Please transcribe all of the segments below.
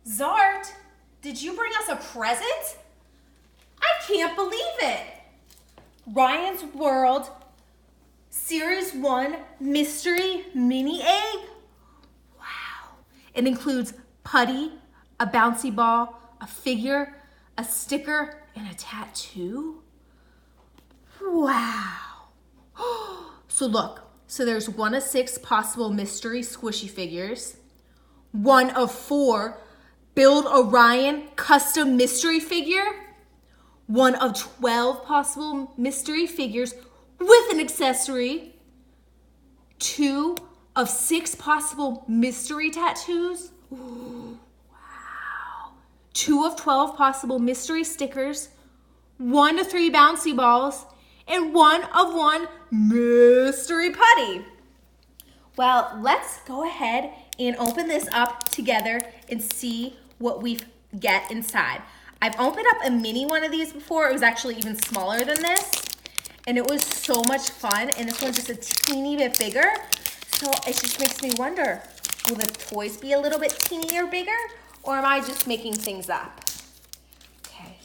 Zart, did you bring us a present? I can't believe it. Ryan's World Series 1 Mystery Mini Egg. Wow. It includes putty, a bouncy ball, a figure, a sticker, and a tattoo. Wow. So look, there's 1 of 6 possible mystery squishy figures, 1 of 4 Build a Ryan custom mystery figure, 1 of 12 possible mystery figures with an accessory, 2 of 6 possible mystery tattoos. Ooh, wow. 2 of 12 possible mystery stickers, 1 of 3 bouncy balls, and 1 of 1 mystery putty. Well, let's go ahead and open this up together and see what we get inside. I've opened up a mini one of these before. It was actually even smaller than this, and it was so much fun. And this one's just a teeny bit bigger. So it just makes me wonder, will the toys be a little bit teenier bigger, or am I just making things up? Okay,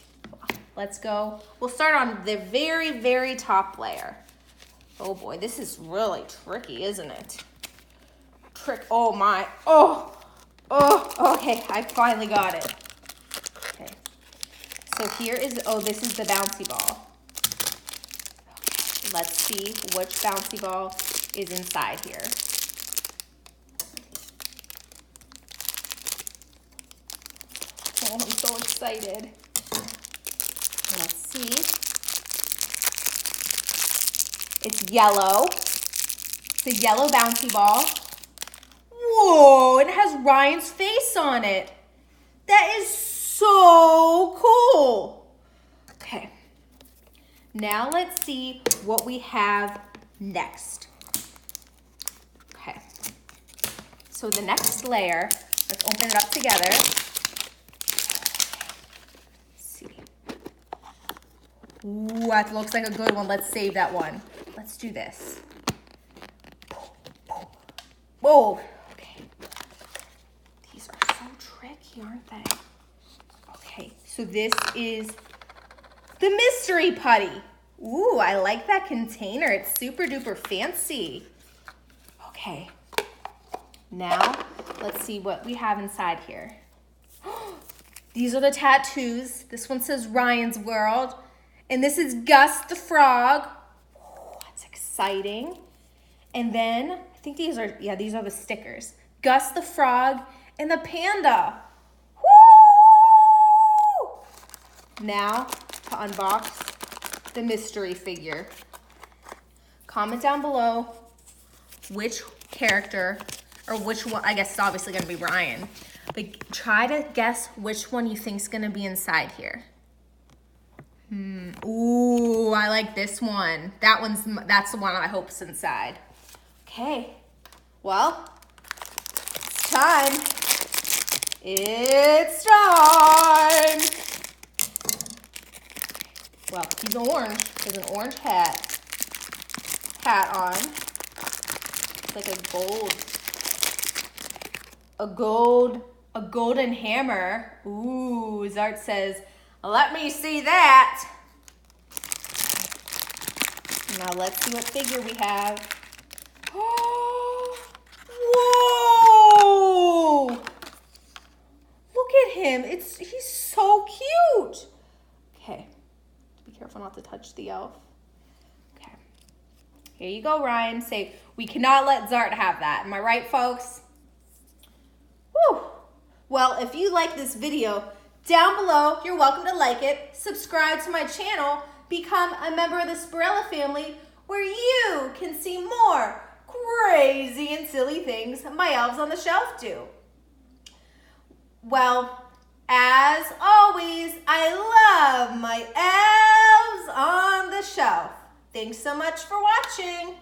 let's go. We'll start on the very, very top layer. Oh boy, this is really tricky, isn't it? Oh my, okay, I finally got it. Okay, so here is, this is the bouncy ball. Okay, let's see which bouncy ball is inside here. Oh, I'm so excited. Let's see. It's yellow. It's a yellow bouncy ball. Whoa, it has Ryan's face on it. That is so cool. Okay, now let's see what we have next. Okay, so the next layer, let's open it up together. Ooh, that looks like a good one. Let's save that one. Let's do this. Whoa. Okay. These are so tricky, aren't they? Okay, so this is the mystery putty. Ooh, I like that container. It's super duper fancy. Okay. Now, let's see what we have inside here. These are the tattoos. This one says Ryan's World. And this is Gus the Frog. Oh, that's exciting. And then, I think these are the stickers. Gus the Frog and the panda. Woo! Now, to unbox the mystery figure. Comment down below which character, or which one, I guess it's obviously gonna be Ryan, but try to guess which one you think is gonna be inside here. Ooh, I like this one. That's the one I hope is inside. Okay, well, it's time. It's time. Well, he's orange. He has an orange hat on. It's like a golden hammer. Ooh, Zart says, let me see that. Now let's see what figure we have. Whoa! Look at him. He's so cute. Okay. Be careful not to touch the elf. Okay. Here you go, Ryan. Say, we cannot let Zart have that. Am I right, folks? Whew. Well, if you like this video, down below, you're welcome to like it, subscribe to my channel, become a member of the Spirella family, where you can see more crazy and silly things my elves on the shelf do. Well, as always, I love my elves on the shelf. Thanks so much for watching.